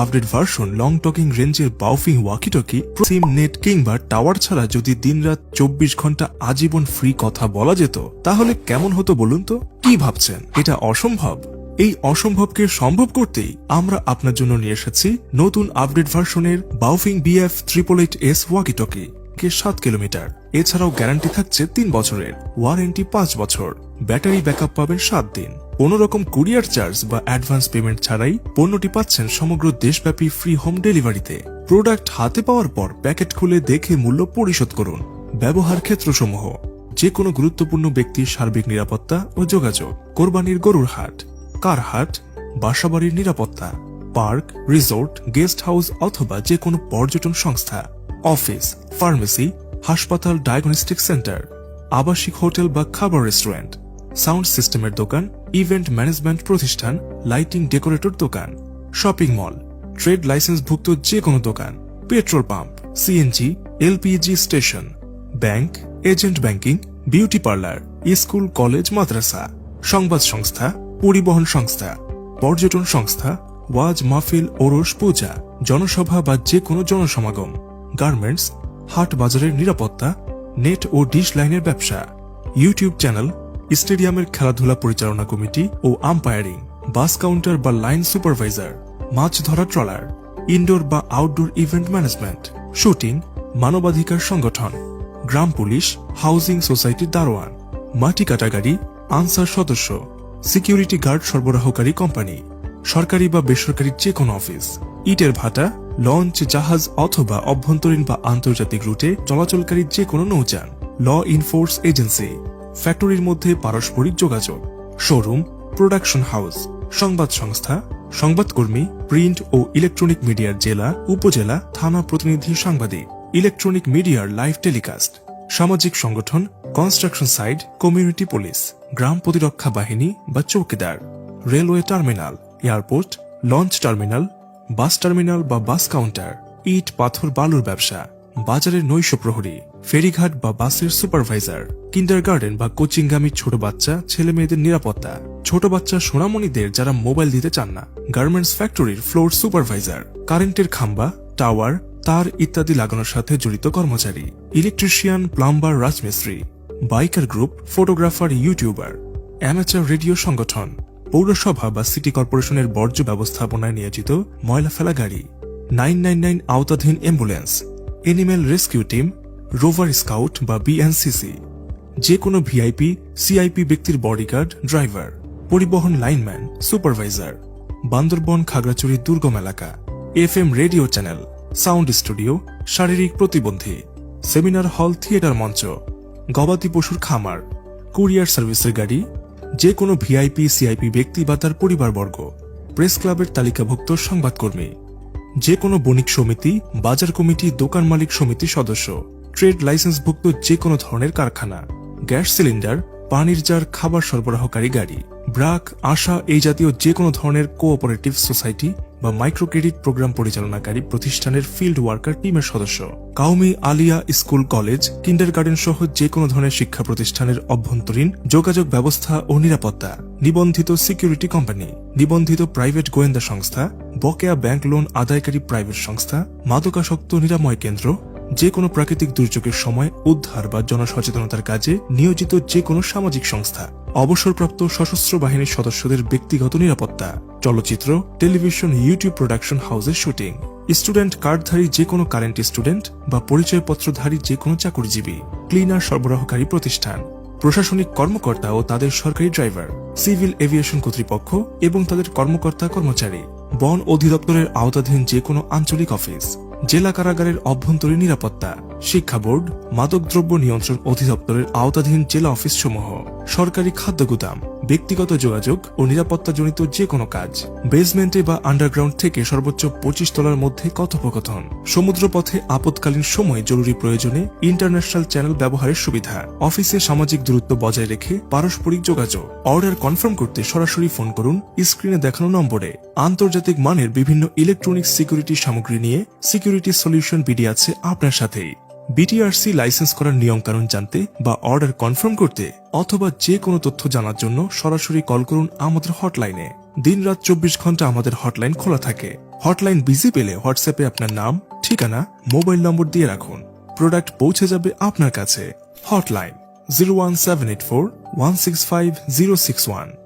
Update version long talking রেঞ্জের বাউফিং walkie talkie সিম net কিংবা tower ছাড়া যদি দিনরাত 24 ঘন্টা আজীবন ফ্রি কথা বলা যেত তাহলে কেমন হতো বলুন তো? কি ভাবছেন এটা অসম্ভব? এই অসম্ভবকে সম্ভব করতেই আমরা আপনার জন্য নিয়ে এসেছি নতুন আপডেট ভার্সনের বাউফিং BF888S ওয়াকিটকি 7 কিলোমিটার। এছাড়াও গ্যারান্টি থাকছে 3 বছরের, ওয়ারেন্টি 5 বছর, ব্যাটারি ব্যাকআপ পাবেন 7 দিন। কোনো রকম কুরিয়ার চার্জ বা অ্যাডভান্স পেমেন্ট ছাড়াই পণ্যটি পাচ্ছেন সমগ্র দেশব্যাপী ফ্রি হোম ডেলিভারিতে। প্রোডাক্ট হাতে পাওয়ার পর প্যাকেট খুলে দেখে মূল্য পরিশোধ করুন। ব্যবহার ক্ষেত্রসমূহ: যে কোনো গুরুত্বপূর্ণ ব্যক্তির সার্বিক নিরাপত্তা ও যোগাযোগ, কোরবানির গরুর হাট, কার হাট, বাসাবাড়ির নিরাপত্তা, পার্ক, রিসোর্ট, গেস্ট হাউস অথবা যে কোনো পর্যটন সংস্থা, অফিস, ফার্মেসি, হাসপাতাল, ডায়াগনস্টিক সেন্টার, আবাসিক হোটেল বা খাবার রেস্টুরেন্ট, সাউন্ড সিস্টেমের দোকান, ইভেন্ট ম্যানেজমেন্ট প্রতিষ্ঠান, লাইটিং ডেকোরেটর দোকান, শপিং মল, ট্রেড লাইসেন্সভুক্ত যে কোনো দোকান, petrol pump, CNG, LPG station, bank, agent banking, beauty parlour, school, college, মাদ্রাসা, সংবাদ সংস্থা, পরিবহন সংস্থা, পর্যটন সংস্থা, ওয়াজ মাহফিল, ওরস, পূজা, জনসভা বা যে কোনো জনসমাগম, গার্মেন্টস, হাট বাজারের নিরাপত্তা, নেট ও ডিশ লাইনের ব্যবসা, ইউটিউব চ্যানেল, স্টেডিয়ামের খেলাধুলা পরিচালনা কমিটি ও আম্পায়ারিং, বাস কাউন্টার বা লাইন সুপারভাইজার, মাছ ধরা ট্রলার, ইনডোর বা আউটডোর ইভেন্ট ম্যানেজমেন্ট, শুটিং, মানবাধিকার সংগঠন, গ্রাম পুলিশ, হাউজিং সোসাইটির দারোয়ান, মাটি কাটা গাড়ি, আনসার সদস্য, সিকিউরিটি গার্ড সরবরাহকারী কোম্পানি, সরকারি বা বেসরকারি যে কোনো অফিস, ইটের ভাটা, লঞ্চ, জাহাজ অথবা অভ্যন্তরীণ বা আন্তর্জাতিক রুটে চলাচলকারী যে কোনো নৌযান, ল ইনফোর্স এজেন্সি, ফ্যাক্টরির মধ্যে পারস্পরিক যোগাযোগ, শোরুম, প্রোডাকশন হাউস, সংবাদ সংস্থা, সংবাদকর্মী, প্রিন্ট ও ইলেকট্রনিক মিডিয়ার জেলা, উপজেলা, থানা প্রতিনিধি, সাংবাদিক, ইলেকট্রনিক মিডিয়ার লাইভ টেলিকাস্ট, সামাজিক সংগঠন, কনস্ট্রাকশন সাইট, কমিউনিটি পুলিশ, গ্রাম প্রতিরক্ষা বাহিনী বা চৌকিদার, railway terminal, airport, launch terminal, bus terminal বা বাস কাউন্টার, ইট পাথর বালুর ব্যবসা, বাজারের নৈশ প্রহরী, ফেরিঘাট বা বাসের সুপারভাইজার, কিন্ডারগার্টেন বা কোচিংগামী ছোট বাচ্চা ছেলে মেয়েদের নিরাপত্তা, ছোট বাচ্চা সোনামণিদের যারা মোবাইল দিতে চান না, গার্মেন্টস ফ্যাক্টরির ফ্লোর সুপারভাইজার, কারেন্টের খাম্বা, টাওয়ার, তার ইত্যাদি লাগানোর সাথে জড়িত কর্মচারী, ইলেকট্রিশিয়ান, প্লাম্বার, রাজমিস্ত্রি, biker group, photographer, YouTuber, amateur radio সংগঠন, পৌরসভা বা সিটি কর্পোরেশনের বর্জ্য ব্যবস্থাপনায় নিয়োজিত ময়লা ফেলা গাড়ি, 999 আওতাধীন ambulance, animal rescue team, rover scout বা বিএনসিসি, যে কোনো ভিআইপি, সিআইপি ব্যক্তির বডিগার্ড, ড্রাইভার, পরিবহন লাইনম্যান, সুপারভাইজার, বান্দরবন, খাগড়াছড়ি দুর্গম এলাকা, FM radio channel, sound studio, শারীরিক প্রতিবন্ধী, সেমিনার হল, থিয়েটার মঞ্চ, গবাদি পশুর খামার, কুরিয়ার সার্ভিসের গাড়ি, যে কোনো ভিআইপি, সিআইপি ব্যক্তি বা তার পরিবারবর্গ, প্রেস ক্লাবের তালিকাভুক্ত সংবাদকর্মী, যে কোনো বণিক সমিতি, বাজার কমিটি, দোকান মালিক সমিতি সদস্য, ট্রেড লাইসেন্সভুক্ত যে কোনো ধরনের কারখানা, গ্যাস সিলিন্ডার, পানির জার, খাবার সরবরাহকারী গাড়ি, ব্রাক, আশা এই জাতীয় যে কোনো ধরনের কোঅপারেটিভ সোসাইটি বা মাইক্রো ক্রেডিট প্রোগ্রাম পরিচালনাকারী প্রতিষ্ঠানের ফিল্ড ওয়ার্কার টিমের সদস্য, Qawmi, Alia, school, college, kindergarten সহ যে কোনো ধরনের শিক্ষা প্রতিষ্ঠানের অভ্যন্তরীণ যোগাযোগ ব্যবস্থা ও নিরাপত্তা, নিবন্ধিত সিকিউরিটি কোম্পানি, নিবন্ধিত প্রাইভেট গোয়েন্দা সংস্থা, বকেয়া ব্যাংক লোন আদায়কারী প্রাইভেট সংস্থা, মাদকাসক্ত নিরাময় কেন্দ্র, যে কোনো প্রাকৃতিক দুর্যোগের সময় উদ্ধার বা জনসচেতনতার কাজে নিয়োজিত যে কোনো সামাজিক সংস্থা, অবসরপ্রাপ্ত সশস্ত্র বাহিনীর সদস্যদের ব্যক্তিগত নিরাপত্তা, চলচ্চিত্র, টেলিভিশন, ইউটিউব প্রোডাকশন হাউসের শুটিং, স্টুডেন্ট কার্ডধারী যে কোনো কারেন্ট স্টুডেন্ট বা পরিচয়পত্রধারী যে কোনো চাকরিজীবী, ক্লিনার সরবরাহকারী প্রতিষ্ঠান, প্রশাসনিক কর্মকর্তা ও তাদের সরকারি ড্রাইভার, সিভিল এভিয়েশন কর্তৃপক্ষ এবং তাদের কর্মকর্তা কর্মচারী, বন অধিদপ্তরের আওতাধীন যে কোনো আঞ্চলিক অফিস, জেলা কারাগারের অভ্যন্তরীণ নিরাপত্তা, শিক্ষা বোর্ড, মাদকদ্রব্য নিয়ন্ত্রণ অধিদপ্তরের আওতাধীন জেলা অফিসসমূহ, সরকারি খাদ্য গুদাম, ব্যক্তিগত যোগাযোগ ও নিরাপত্তাজনিত যে কোনো কাজ, বেসমেন্টে বা আন্ডারগ্রাউন্ড থেকে সর্বোচ্চ 25 তলার মধ্যে কথোপকথন, সমুদ্রপথে আপৎকালীন সময় জরুরি প্রয়োজনে ইন্টারন্যাশনাল চ্যানেল ব্যবহারের সুবিধা, অফিসে সামাজিক দূরত্ব বজায় রেখে পারস্পরিক যোগাযোগ। অর্ডার কনফার্ম করতে সরাসরি ফোন করুন স্ক্রিনে দেখানো নম্বরে। আন্তর্জাতিক মানের বিভিন্ন ইলেকট্রনিক সিকিউরিটি সামগ্রী নিয়ে সিকিউরিটি সলিউশন বিডি আছে আপনার সাথেই। বিটিআরসি লাইসেন্স করার নিয়মকানুন জানতে বা অর্ডার কনফার্ম করতে অথবা যে কোনো তথ্য জানার জন্য সরাসরি কল করুন আমাদের হটলাইনে। দিনরাত 24 ঘন্টা আমাদের হটলাইন খোলা থাকে। হটলাইন বিজি পেলে হোয়াটসঅ্যাপে আপনার নাম, ঠিকানা, মোবাইল নম্বর দিয়ে রাখুন। প্রোডাক্ট পৌঁছে যাবে আপনার কাছে। হটলাইন 01784 165 061।